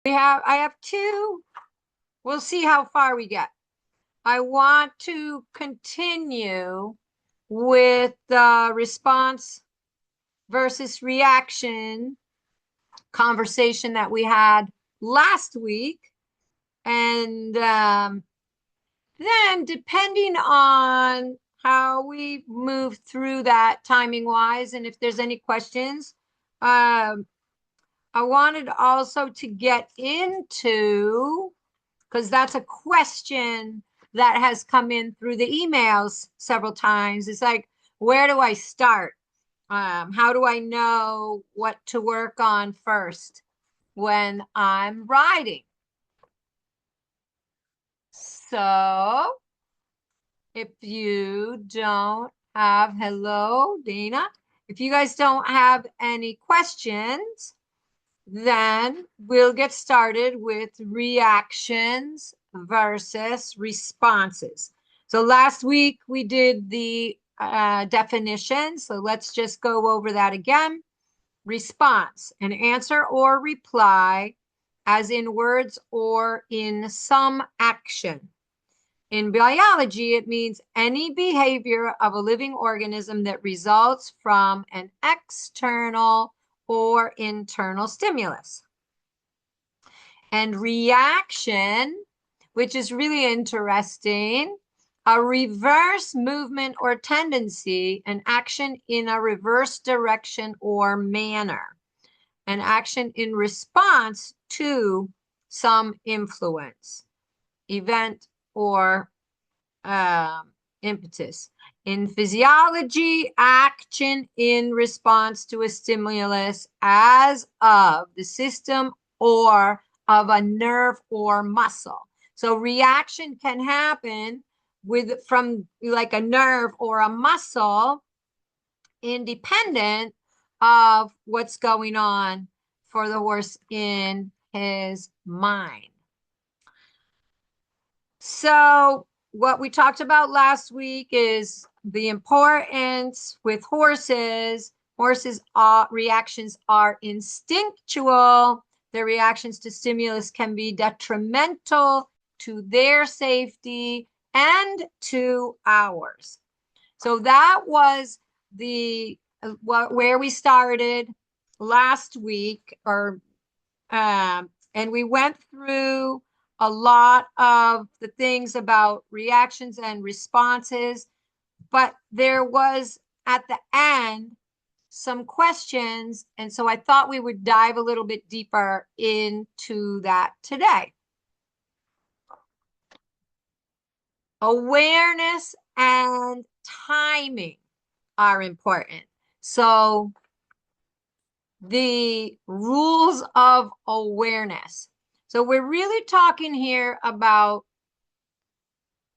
I have two. We'll see how far we get. I want to continue with the response versus reaction conversation that we had last week. And then depending on how we move through that timing wise, and if there's any questions, I wanted also to get into, because that's a question that has come in through the emails several times. It's like, where do I start? How do I know what to work on first when I'm riding? So if you don't have, hello, Dana. If you guys don't have any questions, then we'll get started with reactions versus responses. So last week we did the definition. So let's just go over that again. Response, an answer or reply, as in words or in some action. In biology, it means any behavior of a living organism that results from an external or internal stimulus. And reaction, which is really interesting, a reverse movement or tendency, an action in a reverse direction or manner, an action in response to some influence, event, or impetus. In physiology, action in response to a stimulus as of the system or of a nerve or muscle. So reaction can happen from like a nerve or a muscle, independent of what's going on for the horse in his mind. So what we talked about last week is the importance with horses. Horses' reactions are instinctual. Their reactions to stimulus can be detrimental to their safety and to ours. So that was the where we started last week, and we went through a lot of the things about reactions and responses, but there was at the end some questions, and so I thought we would dive a little bit deeper into that today. Awareness and timing are important. So the rules of awareness. So we're really talking here about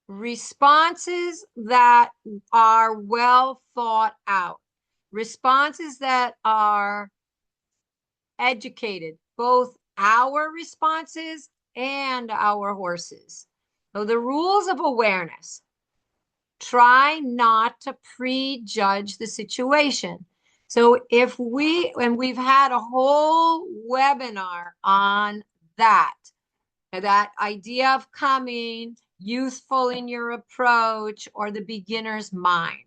responses that are well thought out, responses that are educated, both our responses and our horses. So the rules of awareness: try not to prejudge the situation. So if and we've had a whole webinar on that idea of coming youthful in your approach or the beginner's mind.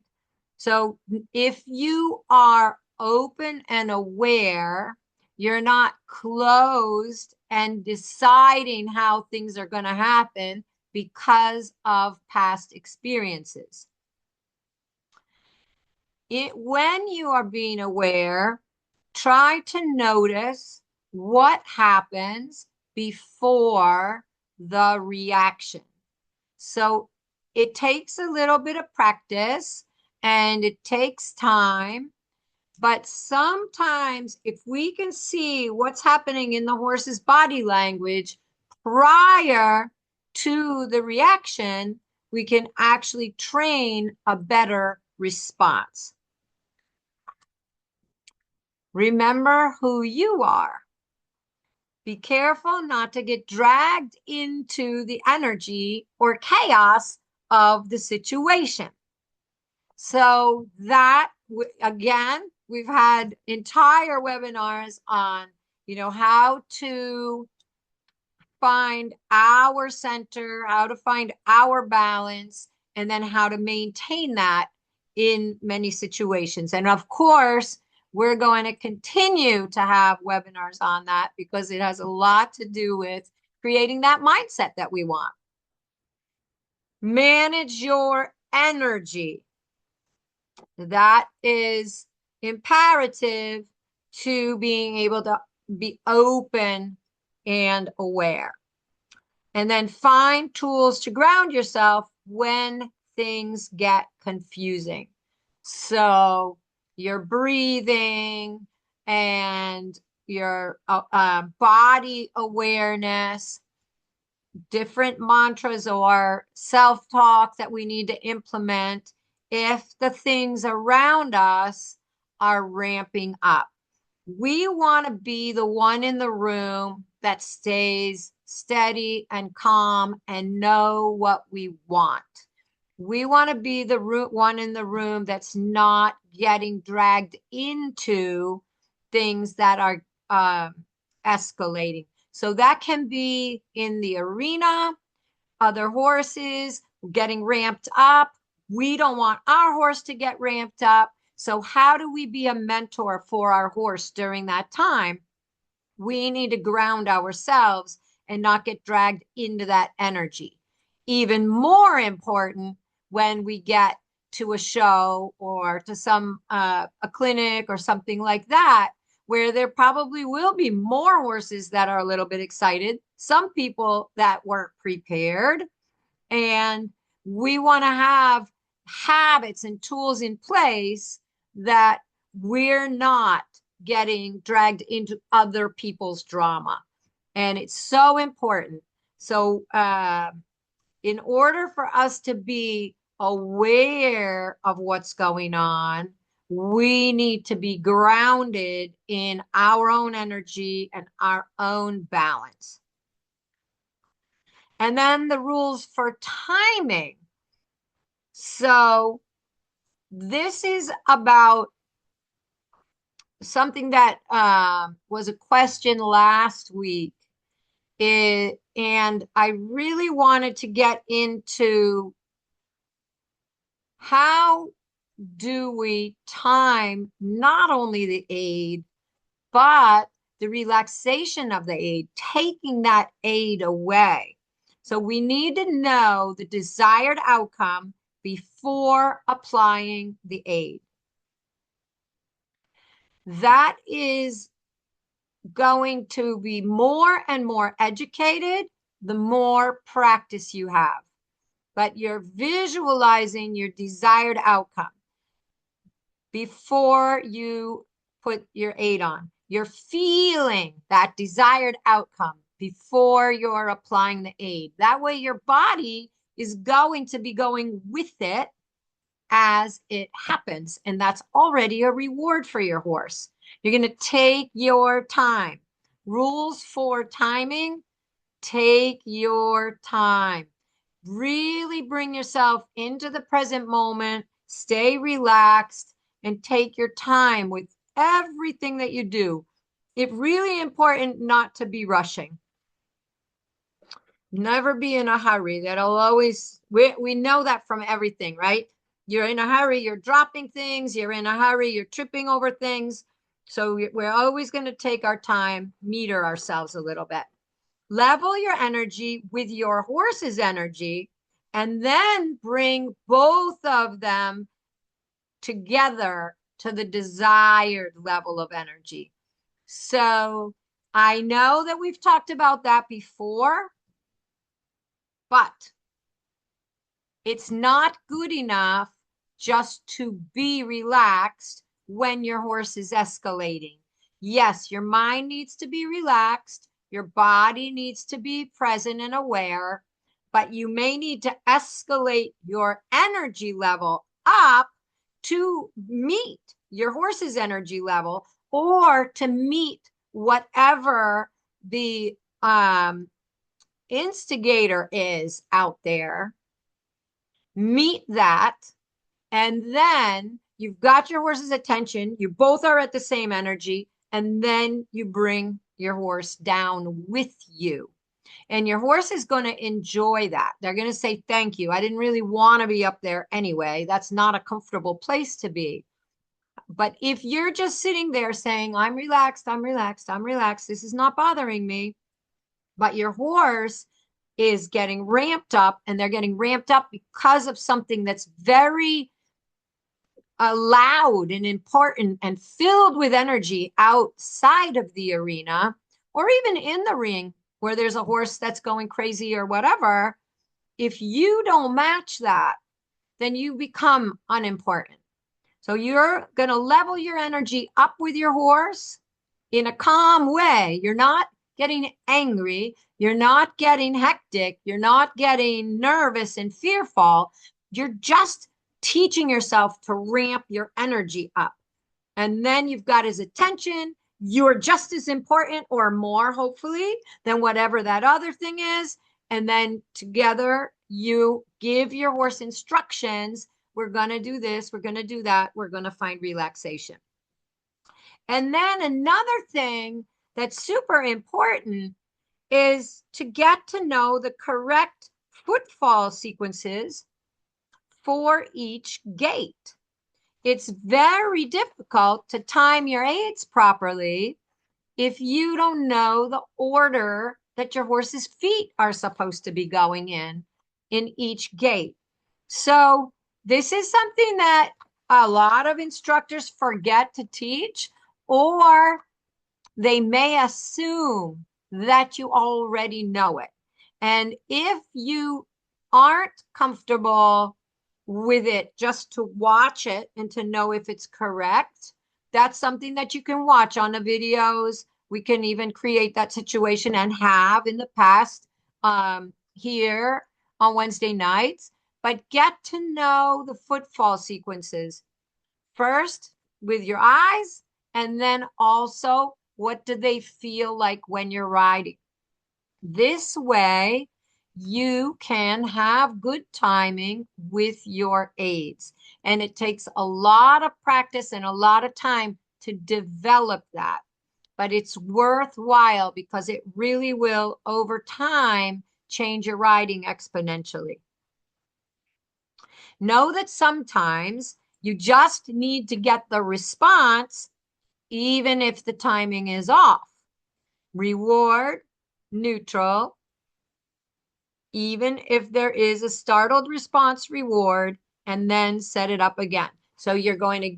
So if you are open and aware, you're not closed and deciding how things are going to happen because of past experiences. When you are being aware, try to notice what happens before the reaction. So it takes a little bit of practice and it takes time, but sometimes if we can see what's happening in the horse's body language prior to the reaction, we can actually train a better response. Remember who you are. Be careful not to get dragged into the energy or chaos of the situation. So that, again, we've had entire webinars on, how to find our center, how to find our balance, and then how to maintain that in many situations. And of course, we're going to continue to have webinars on that because it has a lot to do with creating that mindset that we want. Manage your energy. That is imperative to being able to be open and aware. And then find tools to ground yourself when things get confusing. So your breathing and your body awareness, different mantras or self-talk that we need to implement if the things around us are ramping up. We want to be the one in the room that stays steady and calm and know what we want. We want to be the one in the room that's not getting dragged into things that are escalating. So that can be in the arena, other horses getting ramped up. We don't want our horse to get ramped up. So how do we be a mentor for our horse during that time? We need to ground ourselves and not get dragged into that energy. Even more important when we get to a show or to some a clinic or something like that, where there probably will be more horses that are a little bit excited, some people that weren't prepared, and we want to have habits and tools in place that we're not getting dragged into other people's drama. And it's so important. So in order for us to be aware of what's going on, we need to be grounded in our own energy and our own balance. And then the rules for timing. So this is about something that was a question last week. And I really wanted to get into how do we time not only the aid, but the relaxation of the aid, taking that aid away. So we need to know the desired outcome before applying the aid. That is going to be more and more educated the more practice you have. But you're visualizing your desired outcome before you put your aid on. You're feeling that desired outcome before you're applying the aid. That way your body is going to be going with it as it happens. And that's already a reward for your horse. You're going to take your time. Rules for timing: take your time. Really bring yourself into the present moment. Stay relaxed and take your time with everything that you do. It's really important not to be rushing. Never be in a hurry. That'll always, we know that from everything, right? You're in a hurry, you're dropping things, you're in a hurry, you're tripping over things. So we're always going to take our time, meter ourselves a little bit. Level your energy with your horse's energy, and then bring both of them together to the desired level of energy. So I know that we've talked about that before, but it's not good enough just to be relaxed when your horse is escalating. Yes, your mind needs to be relaxed. Your body needs to be present and aware, but you may need to escalate your energy level up to meet your horse's energy level, or to meet whatever the instigator is out there. Meet that, and then you've got your horse's attention. You both are at the same energy, and then you bring your horse down with you. And your horse is going to enjoy that. They're going to say, thank you. I didn't really want to be up there anyway. That's not a comfortable place to be. But if you're just sitting there saying, I'm relaxed, I'm relaxed, I'm relaxed, this is not bothering me, but your horse is getting ramped up, and they're getting ramped up because of something that's very loud and important and filled with energy outside of the arena, or even in the ring where there's a horse that's going crazy or whatever. If you don't match that, then you become unimportant. So you're going to level your energy up with your horse in a calm way. You're not getting angry. You're not getting hectic. You're not getting nervous and fearful. You're just teaching yourself to ramp your energy up. And then you've got his attention. You're just as important or more, hopefully, than whatever that other thing is. And then together you give your horse instructions. We're going to do this. We're going to do that. We're going to find relaxation. And then another thing that's super important is to get to know the correct footfall sequences for each gait. It's very difficult to time your aids properly if you don't know the order that your horse's feet are supposed to be going in each gait. So this is something that a lot of instructors forget to teach, or they may assume that you already know it. And if you aren't comfortable with it just to watch it and to know if it's correct, that's something that you can watch on the videos. We can even create that situation, and have in the past here on Wednesday nights. But get to know the footfall sequences first with your eyes, and then also what do they feel like when you're riding. This way, you can have good timing with your aids. And it takes a lot of practice and a lot of time to develop that. But it's worthwhile because it really will, over time, change your riding exponentially. Know that sometimes you just need to get the response, even if the timing is off. Reward, neutral. Even if there is a startled response, reward, and then set it up again. So you're going to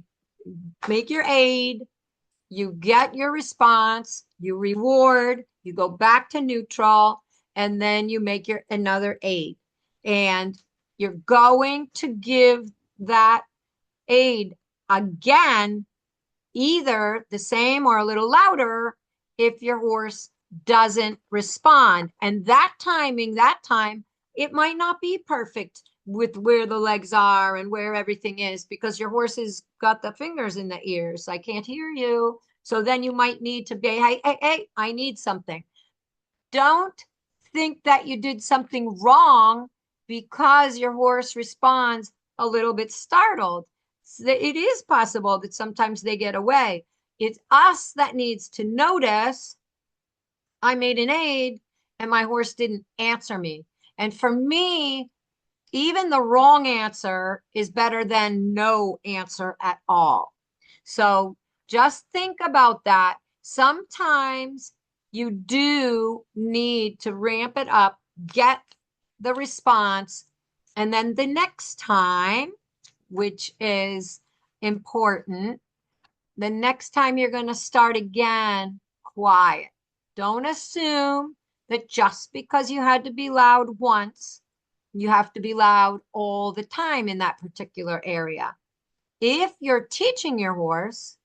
make your aid, you get your response, you reward, you go back to neutral, and then you make your another aid. And you're going to give that aid again, either the same or a little louder if your horse doesn't respond. And that timing, that time, it might not be perfect with where the legs are and where everything is, because your horse has got the fingers in the ears. I can't hear you. So then you might need to be, hey, I need something. Don't think that you did something wrong because your horse responds a little bit startled. It is possible that sometimes they get away. It's us that needs to notice, I made an aid and my horse didn't answer me. And for me, even the wrong answer is better than no answer at all. So just think about that. Sometimes you do need to ramp it up, get the response, and then the next time, which is important, the next time you're going to start again, quiet. Don't assume that just because you had to be loud once, you have to be loud all the time in that particular area. If you're teaching your horse,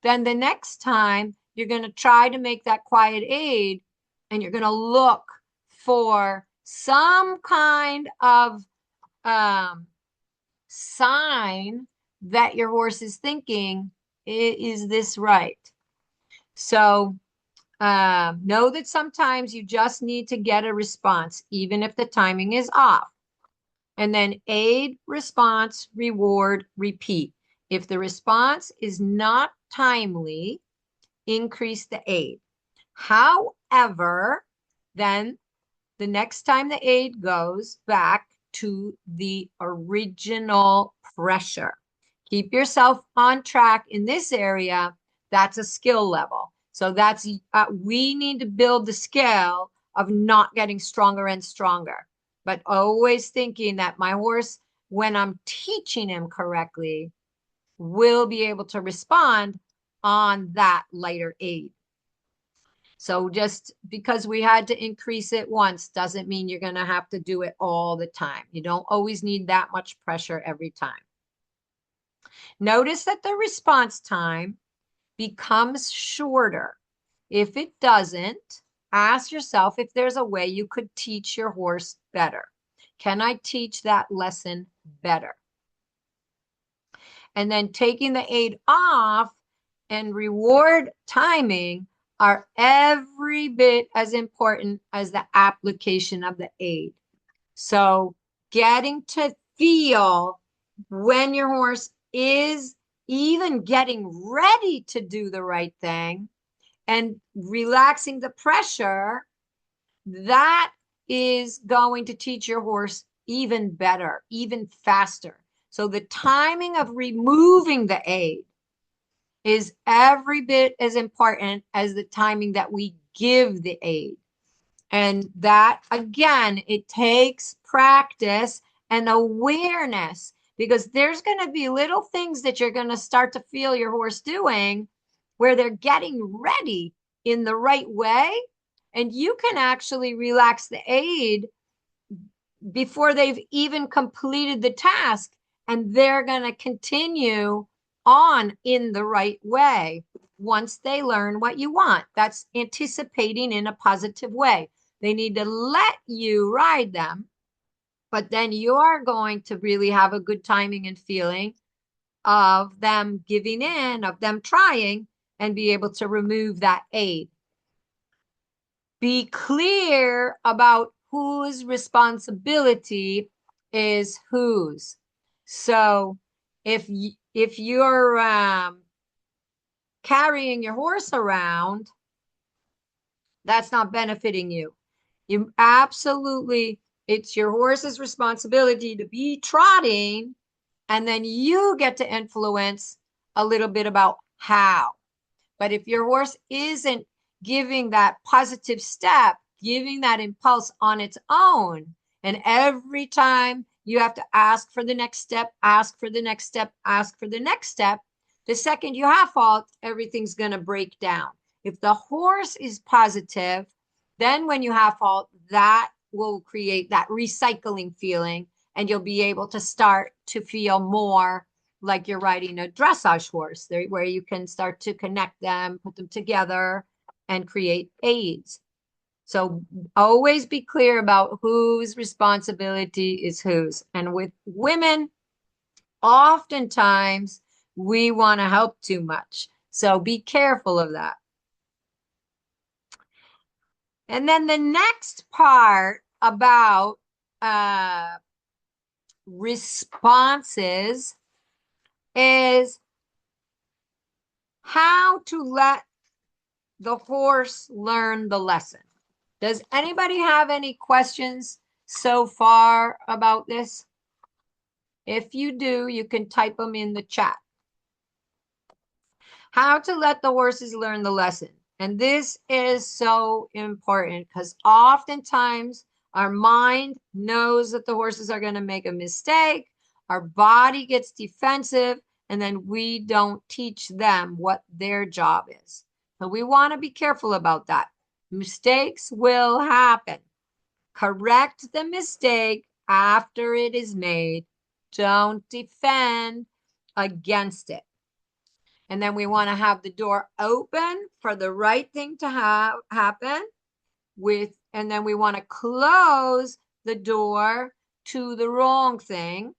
then the next time you're going to try to make that quiet aid, and you're going to look for some kind of sign that your horse is thinking, is this right? So know that sometimes you just need to get a response, even if the timing is off. And then aid, response, reward, repeat. If the response is not timely, increase the aid. However, then the next time the aid goes back to the original pressure. Keep yourself on track in this area. That's a skill level. So that's, we need to build the skill of not getting stronger and stronger, but always thinking that my horse, when I'm teaching him correctly, will be able to respond on that lighter aid. So just because we had to increase it once doesn't mean you're going to have to do it all the time. You don't always need that much pressure every time. Notice that the response time becomes shorter. If it doesn't, ask yourself if there's a way you could teach your horse better. Can I teach that lesson better? And then taking the aid off and reward timing are every bit as important as the application of the aid. So getting to feel when your horse is even getting ready to do the right thing and relaxing the pressure, that is going to teach your horse even better, even faster. So the timing of removing the aid is every bit as important as the timing that we give the aid. And that, again, it takes practice and awareness, because there's going to be little things that you're going to start to feel your horse doing where they're getting ready in the right way. And you can actually relax the aid before they've even completed the task, and they're going to continue on in the right way once they learn what you want. That's anticipating in a positive way. They need to let you ride them, but then you are going to really have a good timing and feeling of them giving in, of them trying, and be able to remove that aid. Be clear about whose responsibility is whose. So if you're carrying your horse around, that's not benefiting you. You absolutely, it's your horse's responsibility to be trotting, and then you get to influence a little bit about how. But if your horse isn't giving that positive step, giving that impulse on its own, and every time you have to ask for the next step, ask for the next step, ask for the next step, the second you have fault, everything's going to break down. If the horse is positive, then when you have fault, that will create that recycling feeling, and you'll be able to start to feel more like you're riding a dressage horse, where you can start to connect them, put them together, and create aids. So always be clear about whose responsibility is whose. And with women, oftentimes we want to help too much. So be careful of that. And then the next part about responses is how to let the horse learn the lesson. Does anybody have any questions so far about this? If you do, you can type them in the chat. How to let the horses learn the lesson. And this is so important because oftentimes our mind knows that the horses are going to make a mistake. Our body gets defensive, and then we don't teach them what their job is. So we want to be careful about that. Mistakes will happen. Correct the mistake after it is made. Don't defend against it. And then we want to have the door open for the right thing to happen and then we want to close the door to the wrong thing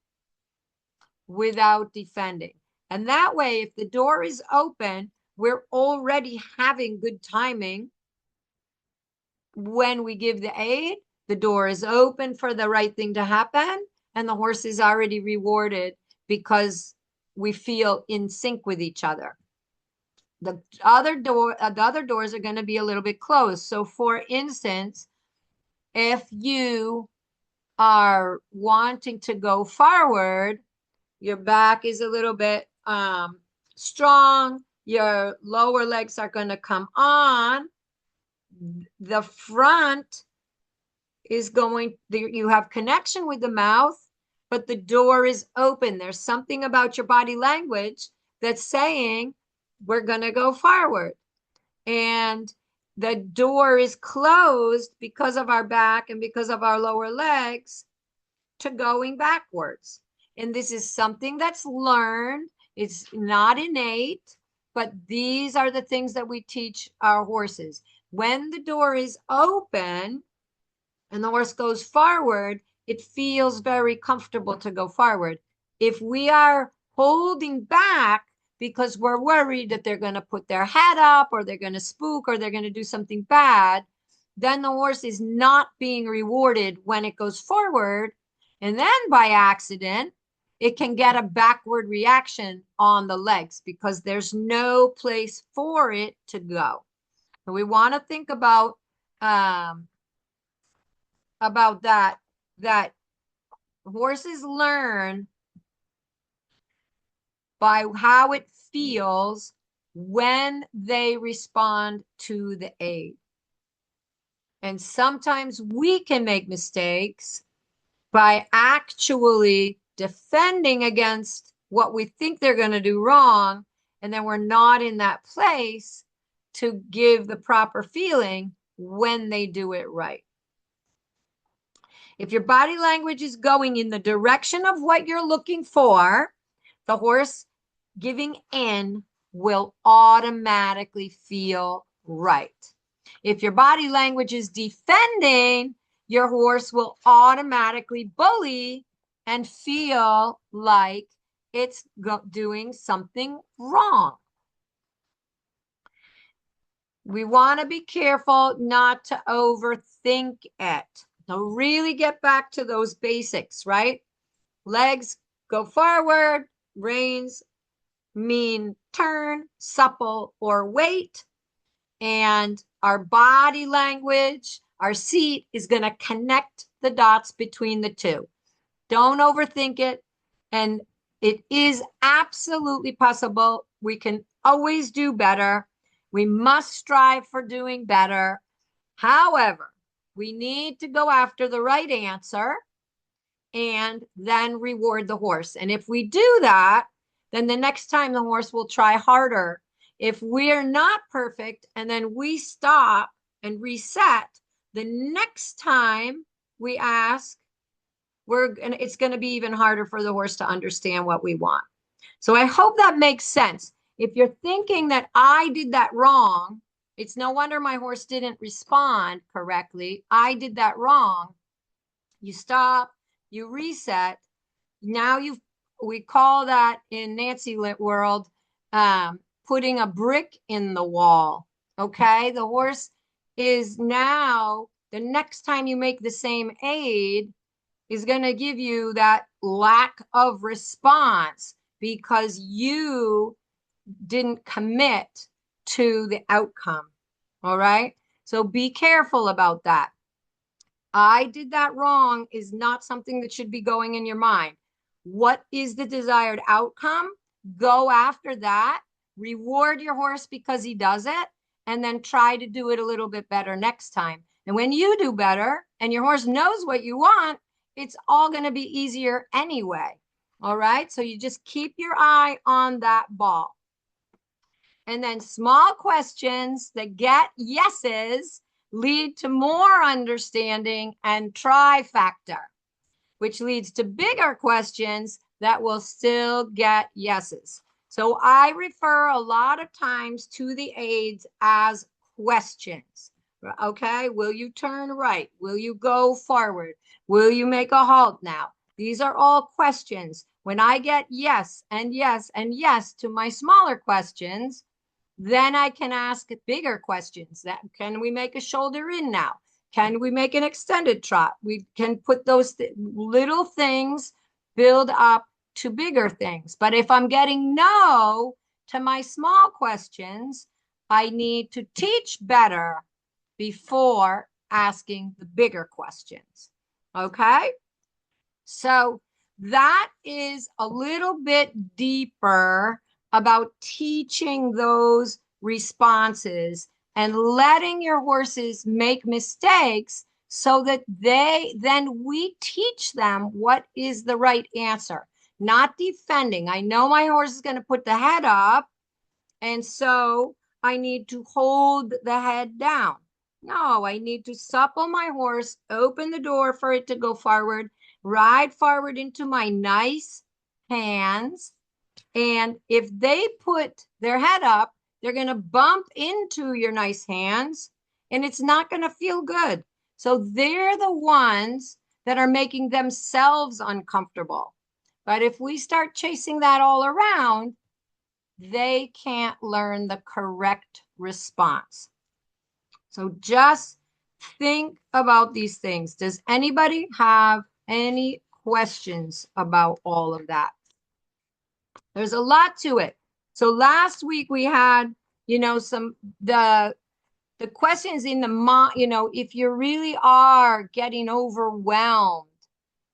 without defending. And that way, if the door is open, we're already having good timing. When we give the aid, the door is open for the right thing to happen, and the horse is already rewarded because we feel in sync with each other. The other doors are going to be a little bit closed. So for instance, If you are wanting to go forward, your back is a little bit strong. Your lower legs are going to come on. The front is going, you have connection with the mouth, but the door is open. There's something about your body language that's saying we're going to go forward. And the door is closed because of our back and because of our lower legs to going backwards. And this is something that's learned. It's not innate, but these are the things that we teach our horses. When the door is open and the horse goes forward, it feels very comfortable to go forward. If we are holding back because we're worried that they're going to put their head up or they're going to spook or they're going to do something bad, then the horse is not being rewarded when it goes forward. And then by accident, it can get a backward reaction on the legs because there's no place for it to go. So we want to think about that horses learn by how it feels when they respond to the aid. And sometimes we can make mistakes by actually defending against what we think they're going to do wrong, and then we're not in that place to give the proper feeling when they do it right. If your body language is going in the direction of what you're looking for, the horse giving in will automatically feel right. If your body language is defending, your horse will automatically bully and feel like it's doing something wrong. We want to be careful not to overthink it. So really get back to those basics, right? Legs go forward, reins mean turn, supple, or wait. And our body language, our seat is going to connect the dots between the two. Don't overthink it. And it is absolutely possible. We can always do better. We must strive for doing better. However, we need to go after the right answer and then reward the horse. And if we do that, then the next time the horse will try harder. If we're not perfect and then we stop and reset, the next time we ask, it's going to be even harder for the horse to understand what we want. So I hope that makes sense. If you're thinking that I did that wrong, it's no wonder my horse didn't respond correctly. I did that wrong. You stop, you reset. Now we call that in Nancy Lit world, putting a brick in the wall. Okay. The horse is now, the next time you make the same aid, is going to give you that lack of response because you didn't commit to the outcome. All right. So be careful about that. I did that wrong is not something that should be going in your mind. What is the desired outcome? Go after that. Reward your horse because he does it, and then try to do it a little bit better next time. And when you do better and your horse knows what you want, it's all going to be easier anyway. All right. So you just keep your eye on that ball. And then small questions that get yeses lead to more understanding and trifactor, which leads to bigger questions that will still get yeses. So I refer a lot of times to the aids as questions. Okay, will you turn right? Will you go forward? Will you make a halt now? These are all questions. When I get yes and yes and yes to my smaller questions, then I can ask bigger questions. That can we make a shoulder in now? Can we make an extended trot? We can put those little things build up to bigger things. But if I'm getting no to my small questions, I need to teach better before asking the bigger questions. Okay? So that is a little bit deeper about teaching those responses and letting your horses make mistakes so that then we teach them what is the right answer, not defending. I know my horse is going to put the head up, and so I need to hold the head down. No, I need to supple my horse, open the door for it to go forward, ride forward into my nice hands. And if they put their head up, they're going to bump into your nice hands and it's not going to feel good. So they're the ones that are making themselves uncomfortable. But if we start chasing that all around, they can't learn the correct response. So just think about these things. Does anybody have any questions about all of that? There's a lot to it. So last week we had, some the questions in the if you really are getting overwhelmed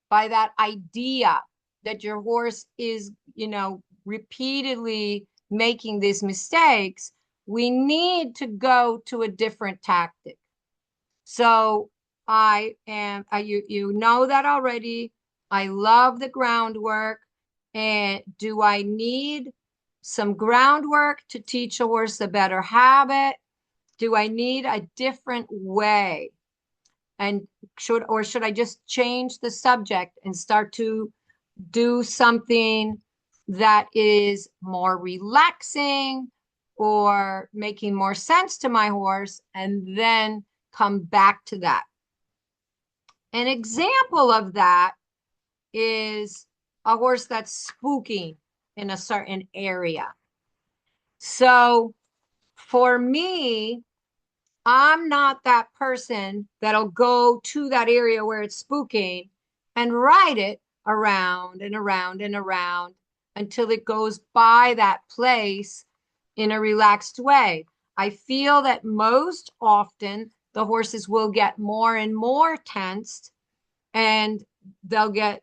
by that idea that your horse is, repeatedly making these mistakes, we need to go to a different tactic. So you know that already. I love the groundwork. And do I need some groundwork to teach a horse a better habit? Do I need a different way? And should I just change the subject and start to do something that is more relaxing or making more sense to my horse, and then come back to that? An example of that is a horse that's spooking in a certain area. So for me, I'm not that person that'll go to that area where it's spooking and ride it around and around and around until it goes by that place in a relaxed way. I feel that most often the horses will get more and more tensed and they'll get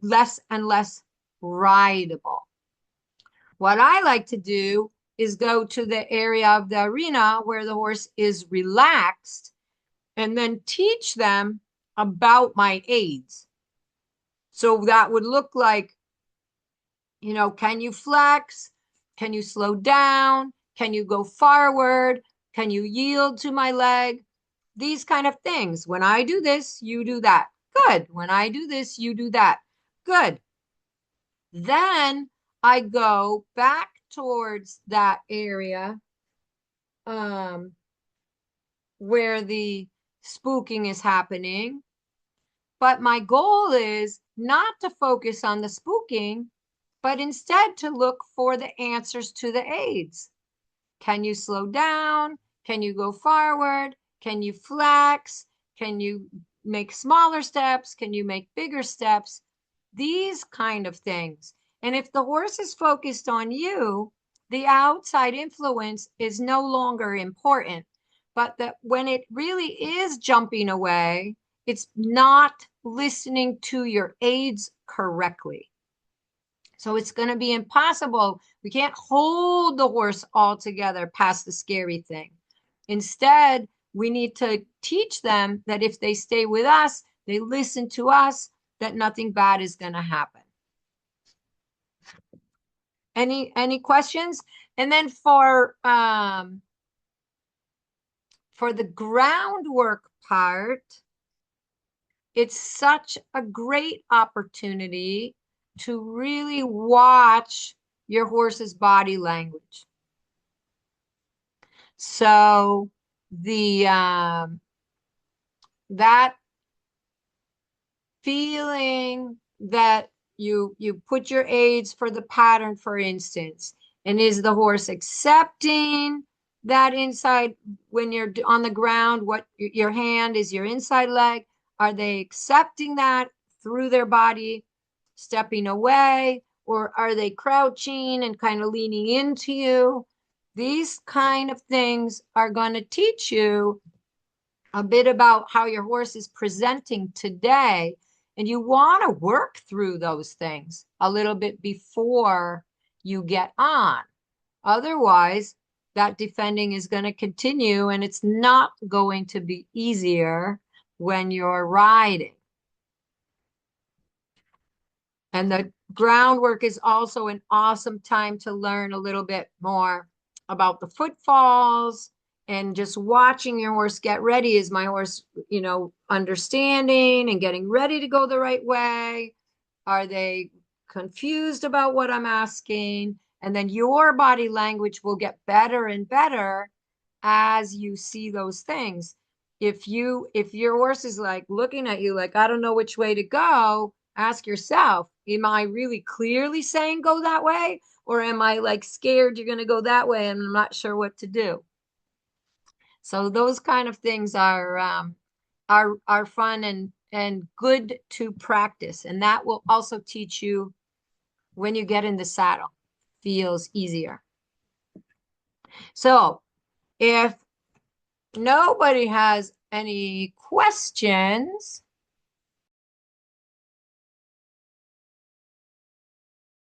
less and less rideable. What I like to do is go to the area of the arena where the horse is relaxed and then teach them about my aids. So that would look like, can you flex? Can you slow down? Can you go forward? Can you yield to my leg? These kind of things. When I do this, you do that. Good. When I do this, you do that. Good. Then I go back towards that area where the spooking is happening. But my goal is not to focus on the spooking, but instead to look for the answers to the aids. Can you slow down? Can you go forward? Can you flex? Can you make smaller steps? Can you make bigger steps? These kind of things. And if the horse is focused on you, the outside influence is no longer important. But that when it really is jumping away, it's not listening to your aids correctly. So it's going to be impossible. We can't hold the horse all together past the scary thing. Instead, we need to teach them that if they stay with us, they listen to us, that nothing bad is going to happen. Any questions? And then for the groundwork part, it's such a great opportunity to really watch your horse's body language. So that feeling that you put your aids for the pattern, for instance, and is the horse accepting that inside when you're on the ground, what your hand is your inside leg? Are they accepting that through their body, stepping away, or are they crouching and kind of leaning into you? These kind of things are going to teach you a bit about how your horse is presenting today. And you want to work through those things a little bit before you get on. Otherwise, that defending is going to continue and it's not going to be easier when you're riding. And the groundwork is also an awesome time to learn a little bit more about the footfalls and just watching your horse get ready. Is my horse, understanding and getting ready to go the right way? Are they confused about what I'm asking? And then your body language will get better and better as you see those things. If your horse is like looking at you like, I don't know which way to go, ask yourself, am I really clearly saying go that way? Or am I like scared you're going to go that way and I'm not sure what to do? So those kind of things are fun and good to practice. And that will also teach you when you get in the saddle, feels easier. So if nobody has any questions,